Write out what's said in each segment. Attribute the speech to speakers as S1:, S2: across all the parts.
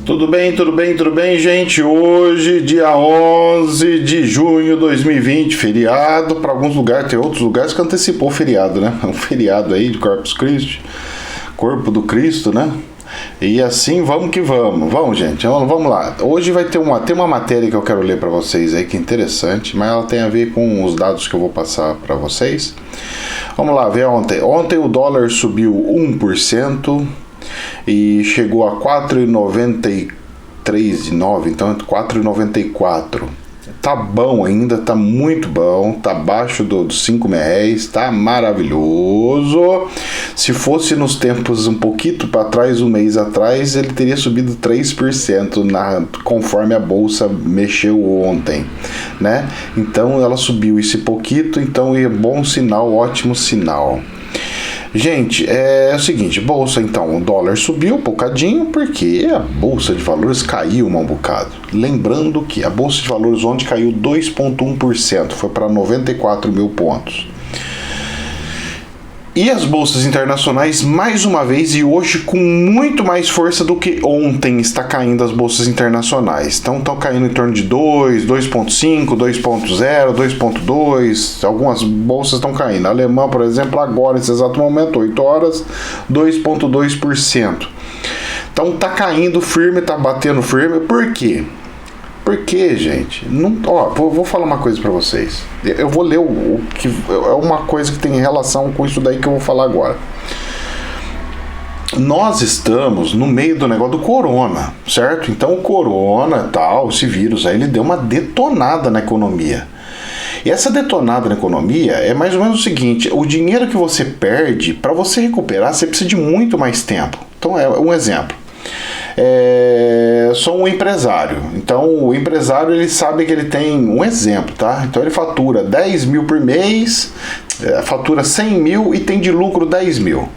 S1: Tudo bem, tudo bem, tudo bem, gente? Hoje, dia 11 de junho de 2020, feriado. Para alguns lugares, tem outros lugares que antecipou o feriado, né? Um feriado aí de Corpus Christi, Corpo do Cristo, né? E assim, vamos que vamos. Vamos, gente, vamos lá. Hoje vai ter uma matéria que eu quero ler para vocês aí, que é interessante, mas ela tem a ver com os dados que eu vou passar para vocês. Vamos lá, ver ontem. Ontem o dólar subiu 1%. E chegou a 4,93,9, então 4,94. Tá bom ainda, tá muito bom, tá abaixo dos 5 reais, tá maravilhoso. Se fosse nos tempos um pouquinho para trás, um mês atrás, ele teria subido 3%, conforme a bolsa mexeu ontem, né? Então ela subiu esse pouquinho, então é bom sinal, ótimo sinal. Gente, é o seguinte, bolsa então, o dólar subiu um bocadinho porque a bolsa de valores caiu um bocado. Lembrando que a bolsa de valores ontem caiu 2,1%, foi para 94 mil pontos. E as bolsas internacionais, mais uma vez, e hoje com muito mais força do que ontem, está caindo as bolsas internacionais. Então estão caindo em torno de 2, 2,5, 2,0, 2,2. Algumas bolsas estão caindo. A alemã, por exemplo, agora, nesse exato momento, 8 horas, 2,2%. Então está caindo firme, está batendo firme. Por quê? Porque, gente, vou falar uma coisa pra vocês. Eu vou ler o que é uma coisa que tem relação com isso daí que eu vou falar agora. Nós estamos no meio do negócio do corona, certo? Então o corona, esse vírus aí, ele deu uma detonada na economia. E essa detonada na economia é mais ou menos o seguinte: o dinheiro que você perde, para você recuperar, você precisa de muito mais tempo. Então é um exemplo. Sou um empresário, então o empresário ele sabe que ele tem um exemplo, tá? Então ele fatura 10 mil por mês, fatura 100 mil e tem de lucro 10 mil.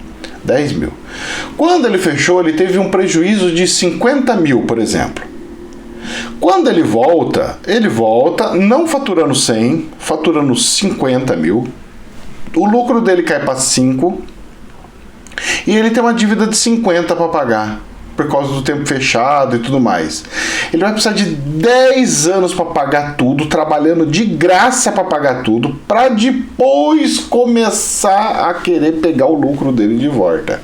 S1: Quando ele fechou, ele teve um prejuízo de 50 mil, por exemplo. Quando ele volta não faturando 100, faturando 50 mil, o lucro dele cai para 5 e ele tem uma dívida de 50 para pagar, por causa do tempo fechado e tudo mais. Ele vai precisar de 10 anos para pagar tudo, trabalhando de graça para pagar tudo, para depois começar a querer pegar o lucro dele de volta.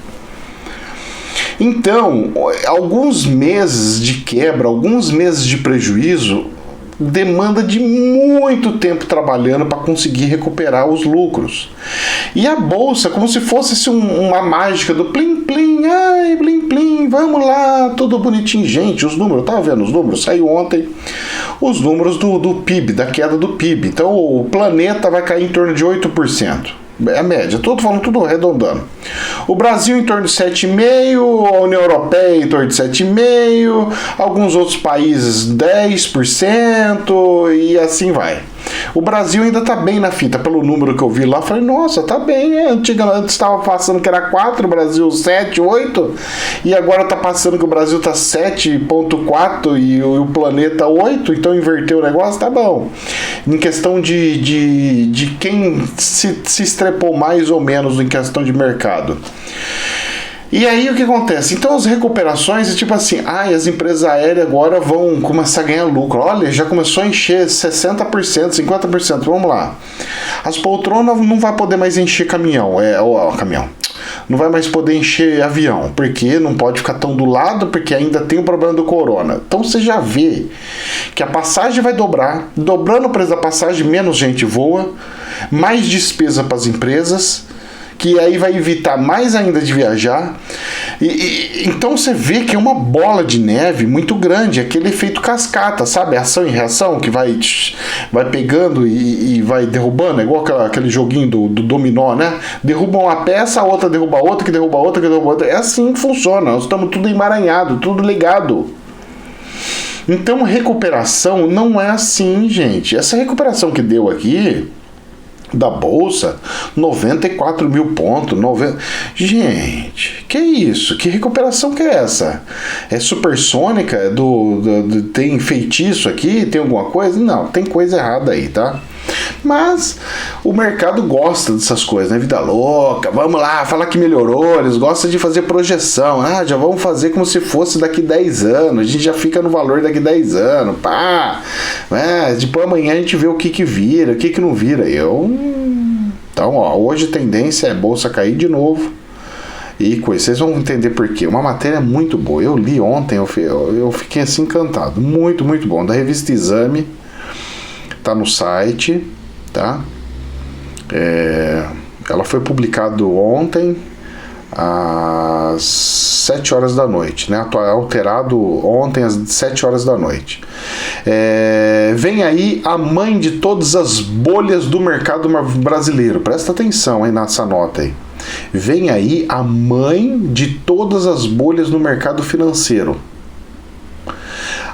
S1: Então, alguns meses de quebra, alguns meses de prejuízo, demanda de muito tempo trabalhando para conseguir recuperar os lucros. E a bolsa, como se fosse uma mágica do plim plim, ai plim plim, vamos lá, tudo bonitinho. Gente, os números, eu tava vendo os números, saiu ontem os números do PIB, da queda do PIB. Então o planeta vai cair em torno de 8%. É a média, falando tudo arredondando. O Brasil em torno de 7,5%, a União Europeia em torno de 7,5%, alguns outros países 10% e assim vai. O Brasil ainda tá bem na fita, pelo número que eu vi lá, falei, nossa, tá bem, antes estava passando que era 4, o Brasil 7, 8, e agora tá passando que o Brasil tá 7,4 e o planeta 8, então inverteu o negócio, tá bom. Em questão de quem se estrepou mais ou menos em questão de mercado. E aí o que acontece? Então as recuperações é tipo assim, as empresas aéreas agora vão começar a ganhar lucro. Olha, já começou a encher 60%, 50%, vamos lá. As poltronas não vai poder mais encher caminhão. Não vai mais poder encher avião, porque não pode ficar tão do lado, porque ainda tem o problema do corona. Então você já vê que a passagem vai dobrar, dobrando o preço da passagem, menos gente voa, mais despesa para as empresas, que aí vai evitar mais ainda de viajar. Então você vê que é uma bola de neve muito grande, aquele efeito cascata, sabe? Ação e reação que vai pegando e vai derrubando, é igual aquele joguinho do dominó, né? Derruba uma peça, a outra derruba outra, que derruba outra, que derruba outra. É assim que funciona, nós estamos tudo emaranhado, tudo ligado. Então recuperação não é assim, gente. Essa recuperação que deu aqui da bolsa, 94 mil pontos, gente, que isso? Que recuperação que é essa? É supersônica? Tem feitiço aqui? Tem alguma coisa? Não, tem coisa errada aí, tá? Mas o mercado gosta dessas coisas, né? Vida louca, vamos lá, falar que melhorou, eles gostam de fazer projeção. Já vamos fazer como se fosse daqui 10 anos, a gente já fica no valor daqui 10 anos, pá. Depois amanhã a gente vê o que vira, o que não vira. Então, hoje a tendência é bolsa cair de novo. E vocês vão entender por quê. Uma matéria muito boa. Eu li ontem, eu fiquei assim encantado. Muito, muito bom. Da revista Exame. Tá no site. Tá? Ela foi publicada ontem às 7 horas da noite, né? Alterado ontem às 7 horas da noite. Vem aí a mãe de todas as bolhas do mercado brasileiro. Presta atenção aí nessa nota aí. Vem aí a mãe de todas as bolhas no mercado financeiro.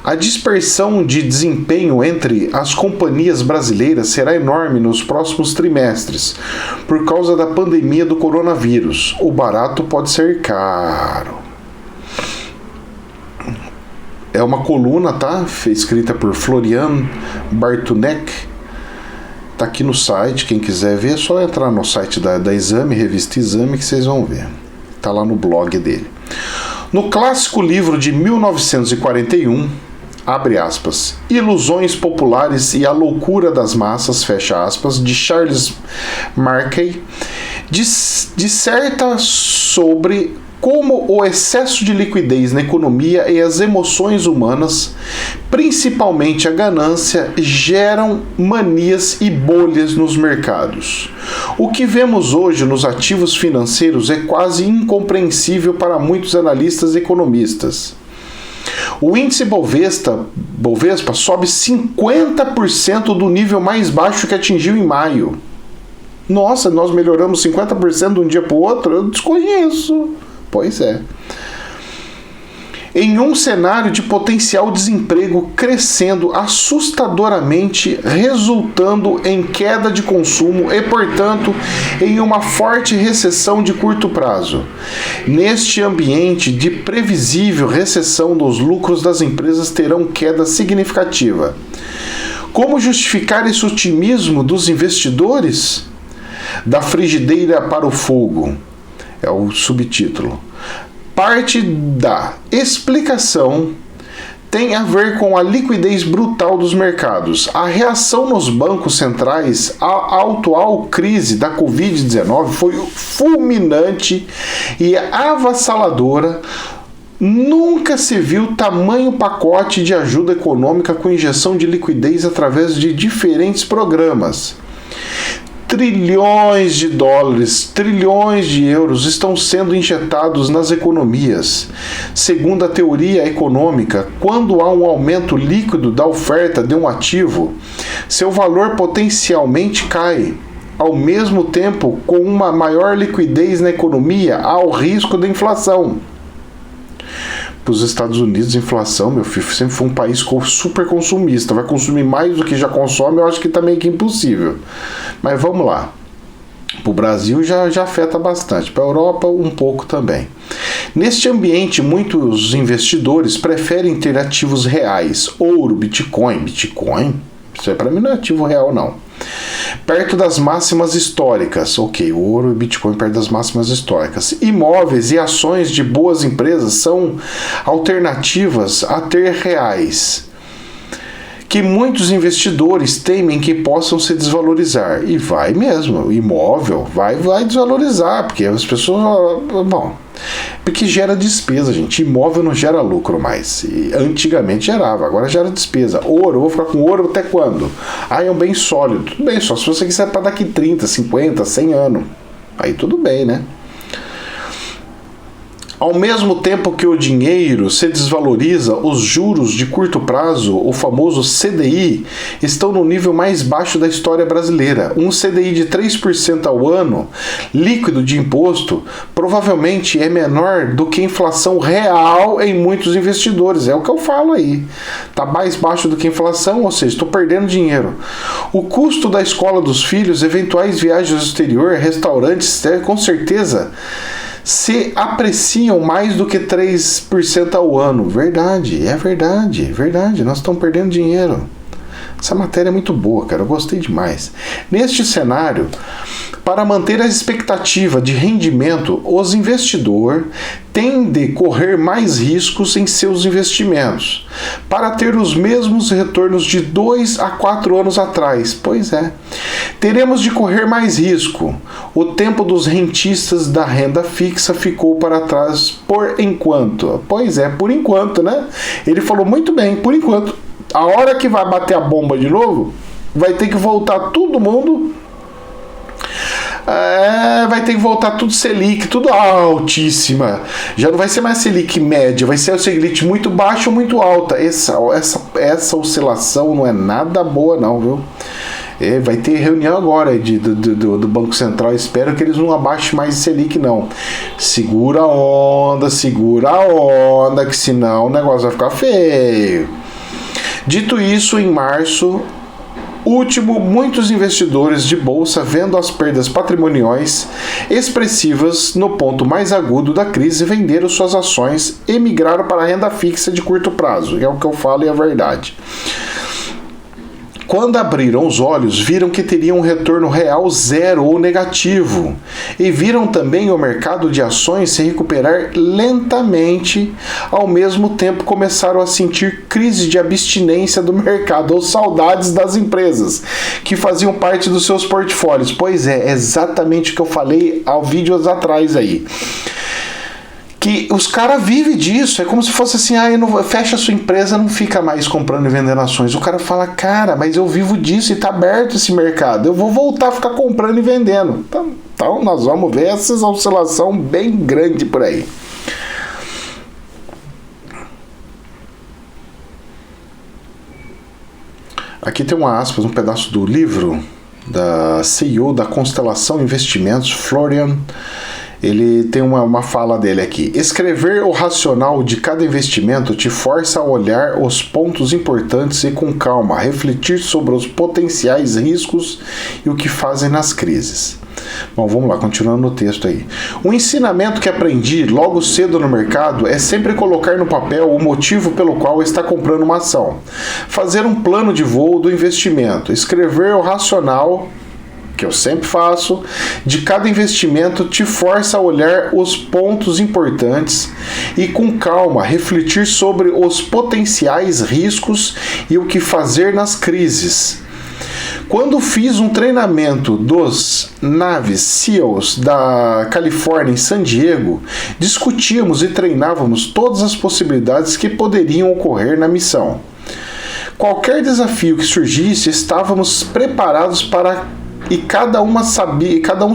S1: A dispersão de desempenho entre as companhias brasileiras será enorme nos próximos trimestres, por causa da pandemia do coronavírus. O barato pode ser caro. É uma coluna, tá? Escrita por Florian Bartunek. Tá aqui no site, quem quiser ver é só entrar no site da Exame, revista Exame, que vocês vão ver. Tá lá no blog dele. No clássico livro de 1941, abre aspas, Ilusões Populares e a Loucura das Massas, fecha aspas, de Charles Mackay, disserta sobre como o excesso de liquidez na economia e as emoções humanas, principalmente a ganância, geram manias e bolhas nos mercados. O que vemos hoje nos ativos financeiros é quase incompreensível para muitos analistas e economistas. O índice Bovespa sobe 50% do nível mais baixo que atingiu em maio. Nossa, nós melhoramos 50% de um dia para o outro? Eu desconheço. Pois é. Em um cenário de potencial desemprego crescendo assustadoramente, resultando em queda de consumo e, portanto, em uma forte recessão de curto prazo. Neste ambiente de previsível recessão, os lucros das empresas terão queda significativa. Como justificar esse otimismo dos investidores? Da frigideira para o fogo. É o subtítulo. Parte da explicação tem a ver com a liquidez brutal dos mercados. A reação nos bancos centrais à atual crise da Covid-19 foi fulminante e avassaladora. Nunca se viu tamanho pacote de ajuda econômica com injeção de liquidez através de diferentes programas. Trilhões de dólares, trilhões de euros estão sendo injetados nas economias. Segundo a teoria econômica, quando há um aumento líquido da oferta de um ativo, seu valor potencialmente cai. Ao mesmo tempo, com uma maior liquidez na economia, há o risco da inflação. Para os Estados Unidos, a inflação, meu filho, sempre foi um país super consumista. Vai consumir mais do que já consome, eu acho que está meio que impossível. Mas vamos lá. Para o Brasil já afeta bastante. Para a Europa, um pouco também. Neste ambiente, muitos investidores preferem ter ativos reais. Ouro, Bitcoin. Isso aí para mim não é ativo real, não. Perto das máximas históricas. Ok, o ouro e o Bitcoin perto das máximas históricas. Imóveis e ações de boas empresas são alternativas a ter reais, que muitos investidores temem que possam se desvalorizar. E vai mesmo, o imóvel vai desvalorizar, porque as pessoas... Bom, porque gera despesa, gente. Imóvel não gera lucro mais. E antigamente gerava, agora gera despesa. Ouro, eu vou ficar com ouro até quando? É um bem sólido. Tudo bem, só se você quiser para daqui 30, 50, 100 anos. Aí tudo bem, né? Ao mesmo tempo que o dinheiro se desvaloriza, os juros de curto prazo, o famoso CDI, estão no nível mais baixo da história brasileira. Um CDI de 3% ao ano, líquido de imposto, provavelmente é menor do que a inflação real em muitos investidores. É o que eu falo aí. Está mais baixo do que a inflação, ou seja, estou perdendo dinheiro. O custo da escola dos filhos, eventuais viagens ao exterior, restaurantes, com certeza se apreciam mais do que 3% ao ano. Verdade, é verdade. Nós estamos perdendo dinheiro. Essa matéria é muito boa, cara, eu gostei demais. Neste cenário, para manter a expectativa de rendimento, os investidores tendem a correr mais riscos em seus investimentos, para ter os mesmos retornos de 2 a 4 anos atrás. Pois é, teremos de correr mais risco. O tempo dos rentistas da renda fixa ficou para trás por enquanto. Pois é, por enquanto, né? Ele falou muito bem, por enquanto. A hora que vai bater a bomba de novo, vai ter que voltar todo mundo. Vai ter que voltar tudo Selic, tudo altíssima. Já não vai ser mais Selic média, vai ser o Selic muito baixa ou muito alta. Essa oscilação não é nada boa não, viu? Vai ter reunião agora do Banco Central. Espero que eles não abaixem mais o Selic, não. Segura a onda, que senão o negócio vai ficar feio. Dito isso, em março último, muitos investidores de bolsa, vendo as perdas patrimoniais expressivas no ponto mais agudo da crise, venderam suas ações e migraram para a renda fixa de curto prazo. É o que eu falo e é a verdade. Quando abriram os olhos, viram que teriam um retorno real zero ou negativo. E viram também o mercado de ações se recuperar lentamente. Ao mesmo tempo, começaram a sentir crise de abstinência do mercado, ou saudades das empresas que faziam parte dos seus portfólios. Pois é, exatamente o que eu falei há vídeos atrás aí. Que os caras vivem disso, é como se fosse assim, fecha a sua empresa, não fica mais comprando e vendendo ações. O cara fala, cara, mas eu vivo disso e tá aberto esse mercado, eu vou voltar a ficar comprando e vendendo. Então nós vamos ver essa oscilação bem grande por aí. Aqui tem uma aspas, um pedaço do livro da CEO da Constelação Investimentos, Florian. Ele tem uma fala dele aqui. Escrever o racional de cada investimento te força a olhar os pontos importantes e com calma, refletir sobre os potenciais riscos e o que fazem nas crises. Bom, vamos lá, continuando no texto aí. O ensinamento que aprendi logo cedo no mercado é sempre colocar no papel o motivo pelo qual está comprando uma ação. Fazer um plano de voo do investimento. Escrever o racional, que eu sempre faço, de cada investimento te força a olhar os pontos importantes e com calma refletir sobre os potenciais riscos e o que fazer nas crises. Quando fiz um treinamento dos Navy SEALs da Califórnia em San Diego, discutíamos e treinávamos todas as possibilidades que poderiam ocorrer na missão. Qualquer desafio que surgisse, estávamos preparados para e cada um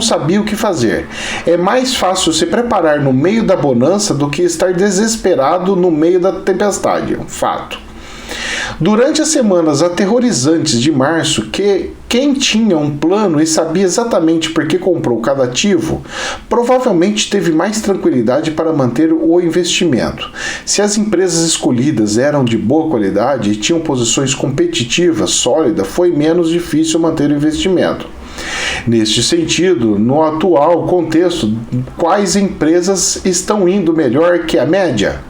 S1: sabia o que fazer. É mais fácil se preparar no meio da bonança do que estar desesperado no meio da tempestade. Um fato. Durante as semanas aterrorizantes de março, quem tinha um plano e sabia exatamente por que comprou cada ativo, provavelmente teve mais tranquilidade para manter o investimento. Se as empresas escolhidas eram de boa qualidade e tinham posições competitivas sólidas, foi menos difícil manter o investimento. Neste sentido, no atual contexto, quais empresas estão indo melhor que a média?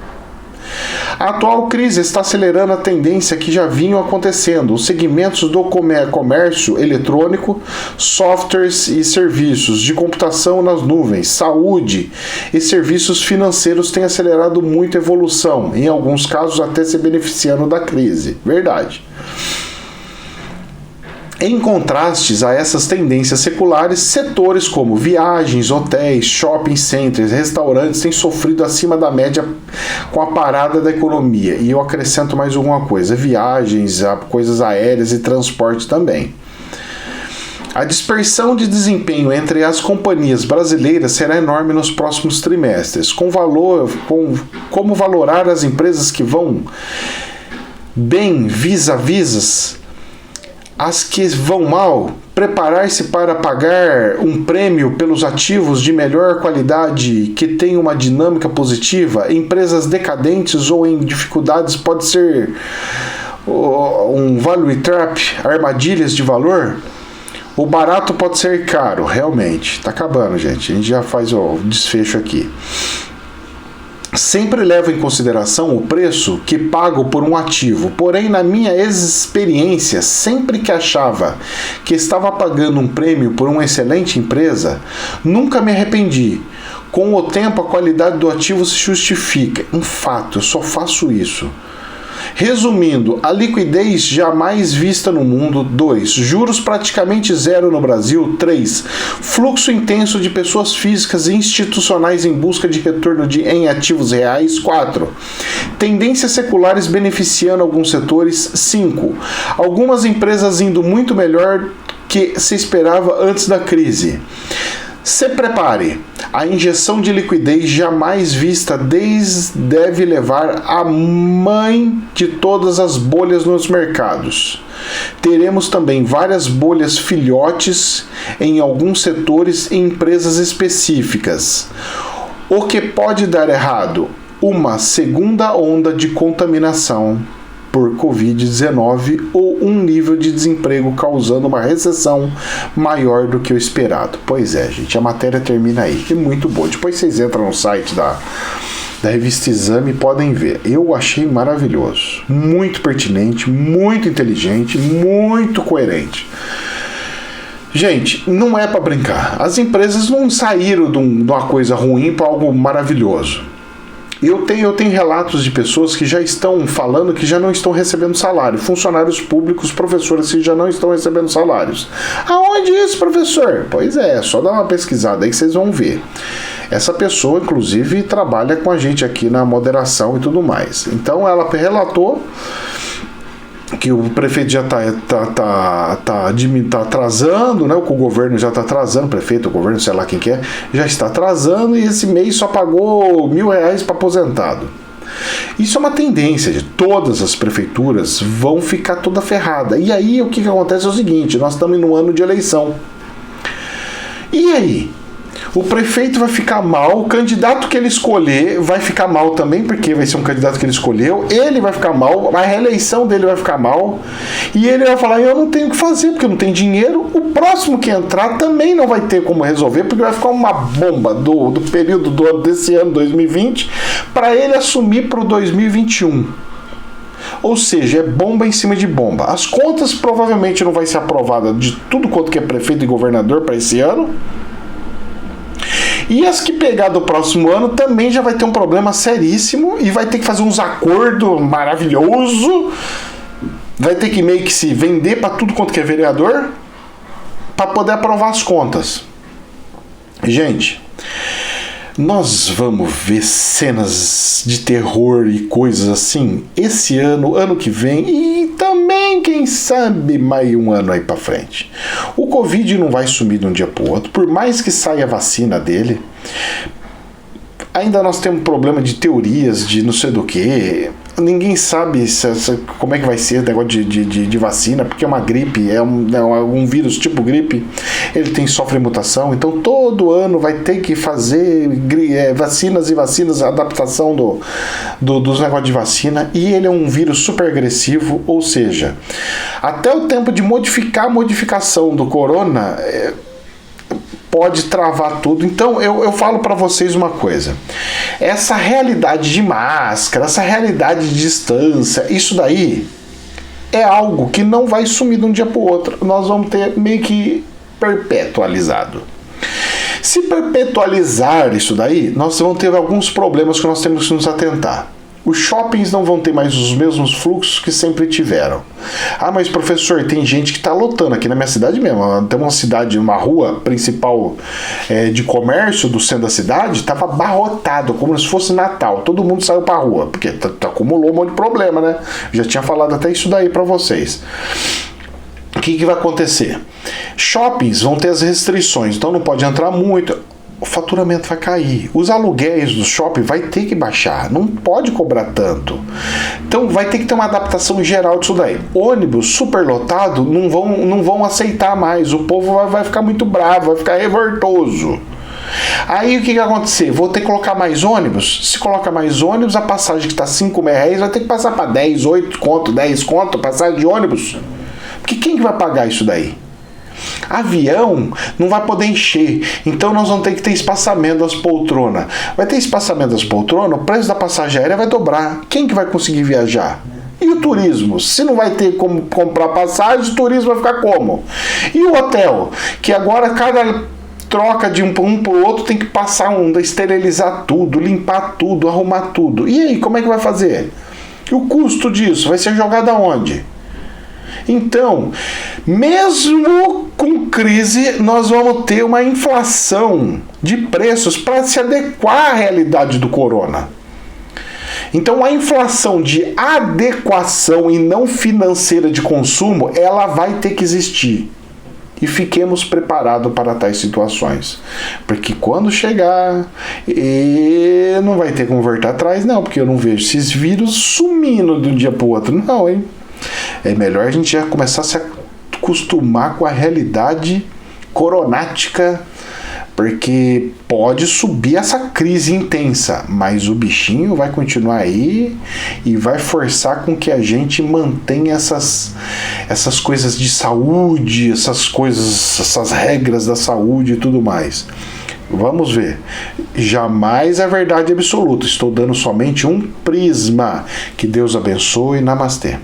S1: A atual crise está acelerando a tendência que já vinham acontecendo. Os segmentos do comércio eletrônico, softwares e serviços de computação nas nuvens, saúde e serviços financeiros têm acelerado muito a evolução, em alguns casos até se beneficiando da crise. Verdade. Em contrastes a essas tendências seculares, setores como viagens, hotéis, shopping centers, restaurantes têm sofrido acima da média com a parada da economia. E eu acrescento mais alguma coisa: viagens, coisas aéreas e transporte também. A dispersão de desempenho entre as companhias brasileiras será enorme nos próximos trimestres. Como valorar as empresas que vão bem vis-a-vis as que vão mal, preparar-se para pagar um prêmio pelos ativos de melhor qualidade que têm uma dinâmica positiva. Empresas decadentes ou em dificuldades pode ser um value trap, armadilhas de valor. O barato pode ser caro, realmente. Tá acabando, gente. A gente já faz o desfecho aqui. sempre levo em consideração o preço que pago por um ativo, porém, na minha experiência, sempre que achava que estava pagando um prêmio por uma excelente empresa, nunca me arrependi. Com o tempo, a qualidade do ativo se justifica. Um fato, eu só faço isso. Resumindo, a liquidez jamais vista no mundo. 2. Juros praticamente zero no Brasil. 3. Fluxo intenso de pessoas físicas e institucionais em busca de retorno em ativos reais. 4. Tendências seculares beneficiando alguns setores. 5. Algumas empresas indo muito melhor que se esperava antes da crise. Se prepare, a injeção de liquidez jamais vista deve levar à mãe de todas as bolhas nos mercados. Teremos também várias bolhas filhotes em alguns setores e empresas específicas. O que pode dar errado? Uma segunda onda de contaminação por Covid-19 ou um nível de desemprego causando uma recessão maior do que o esperado. Pois é, gente, a matéria termina aí. É muito boa. Depois vocês entram no site da revista Exame e podem ver. Eu achei maravilhoso. Muito pertinente, muito inteligente, muito coerente. Gente, não é para brincar. As empresas não saíram de uma coisa ruim para algo maravilhoso. Eu tenho relatos de pessoas que já estão falando que já não estão recebendo salário. Funcionários públicos, professores que já não estão recebendo salários. Aonde isso, professor? Pois é só dar uma pesquisada aí que vocês vão ver. Essa pessoa, inclusive, trabalha com a gente aqui na moderação e tudo mais. Então, ela relatou que o prefeito já tá atrasando, né? O governo já está atrasando, o prefeito, o governo, sei lá quem que é, já está atrasando e esse mês só pagou R$1.000 para aposentado. Isso é uma tendência, de todas as prefeituras vão ficar toda ferrada. E aí o que acontece é o seguinte, nós estamos no ano de eleição. E aí? O prefeito vai ficar mal, o candidato que ele escolher vai ficar mal também, porque vai ser um candidato que ele escolheu, ele vai ficar mal, a reeleição dele vai ficar mal, e ele vai falar, eu não tenho o que fazer, porque eu não tenho dinheiro, o próximo que entrar também não vai ter como resolver, porque vai ficar uma bomba do período desse ano, 2020, para ele assumir para o 2021. Ou seja, é bomba em cima de bomba. As contas provavelmente não vai ser aprovada de tudo quanto que é prefeito e governador para esse ano, e as que pegar do próximo ano também já vai ter um problema seríssimo e vai ter que fazer uns acordos maravilhosos. Vai ter que meio que se vender para tudo quanto que é vereador para poder aprovar as contas. Gente, nós vamos ver cenas de terror e coisas assim esse ano, ano que vem e também, quem sabe, mais um ano aí pra frente. O Covid não vai sumir de um dia pro outro, por mais que saia a vacina dele. Ainda nós temos problema de teorias, de não sei do que. Ninguém sabe como é que vai ser o negócio de vacina, porque é uma gripe, é um vírus tipo gripe, ele sofre mutação, então todo ano vai ter que fazer vacinas, adaptação dos negócios de vacina, e ele é um vírus super agressivo, ou seja, até o tempo de modificar a modificação do corona pode travar tudo. Então eu falo para vocês uma coisa, essa realidade de máscara, essa realidade de distância, isso daí é algo que não vai sumir de um dia para o outro, nós vamos ter meio que perpetualizado. Se perpetualizar isso daí, nós vamos ter alguns problemas que nós temos que nos atentar. Os shoppings não vão ter mais os mesmos fluxos que sempre tiveram. Ah, mas professor, tem gente que está lotando aqui na minha cidade mesmo. Tem uma cidade, uma rua principal de comércio do centro da cidade, estava abarrotado, como se fosse Natal. Todo mundo saiu para a rua, porque acumulou um monte de problema, né? Já tinha falado até isso daí para vocês. O que vai acontecer? Shoppings vão ter as restrições, então não pode entrar muito. O faturamento vai cair, os aluguéis do shopping vai ter que baixar, não pode cobrar tanto. Então vai ter que ter uma adaptação geral disso daí. Ônibus superlotado não vão aceitar mais, o povo vai ficar muito bravo, vai ficar revoltoso. Aí o que vai acontecer? Vou ter que colocar mais ônibus? Se coloca mais ônibus, a passagem que está R$5 vai ter que passar para 10, 8 conto, 10 conto, passagem de ônibus. Porque quem que vai pagar isso daí? Avião não vai poder encher, então nós vamos ter que ter espaçamento das poltronas. Vai ter espaçamento das poltronas, o preço da passagem aérea vai dobrar. Quem que vai conseguir viajar? E o turismo? Se não vai ter como comprar passagem, o turismo vai ficar como? E o hotel? Que agora cada troca de um para o outro tem que passar esterilizar tudo, limpar tudo, arrumar tudo. E aí, como é que vai fazer? E o custo disso vai ser jogado aonde? Então, mesmo com crise, nós vamos ter uma inflação de preços para se adequar à realidade do corona. Então, a inflação de adequação e não financeira de consumo, ela vai ter que existir. E fiquemos preparados para tais situações. Porque quando chegar, não vai ter como voltar atrás, não, porque eu não vejo esses vírus sumindo de um dia para o outro, não, hein? É melhor a gente já começar a se acostumar com a realidade coronática, porque pode subir essa crise intensa, mas o bichinho vai continuar aí e vai forçar com que a gente mantenha essas coisas de saúde, essas regras da saúde e tudo mais. Vamos ver. Jamais é verdade absoluta. Estou dando somente um prisma. Que Deus abençoe. Namastê.